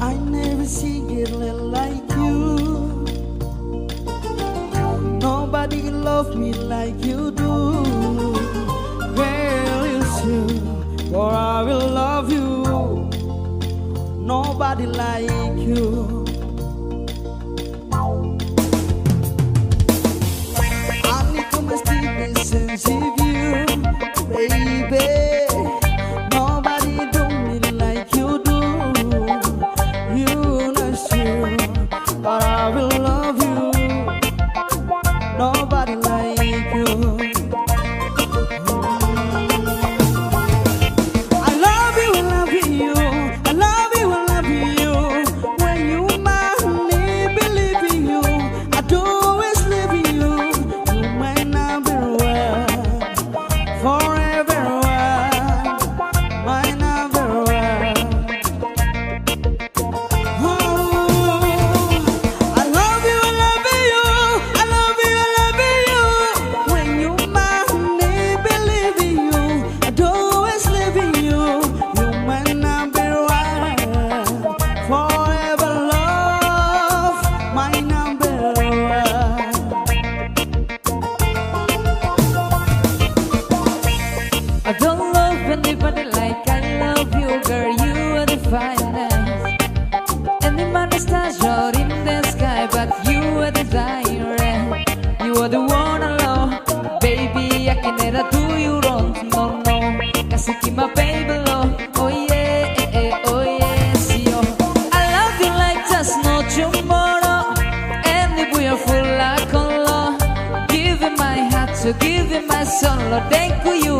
I never see a girl like you. Nobody love me like you do. Girl, it's you, for I will love you. Nobody like you. I need to must be sensitive, baby. Nobody do me like you do. You know sure, but I will love you. Nobody like you. I love you, I love you. I love you, I love you. When you mind me, believe in you. I do always live in you. You might not be well, forever well, might not be well. Oh, I love you, I love you. I love you, I love you. When you mind me, believe in you. I do always live in you. You might not be right, forever love, might not be right. I don't love anybody like I love you, girl. You are the finest. Any man is star in the sky, but you are the direct. You are the one I love, baby. I can never do you wrong, no, no. Cause you keep my baby low. Oh yeah, oh yes, yo. I love you like just no tomorrow, and if we are full like on love, give you my heart, so give you my soul. Thank you.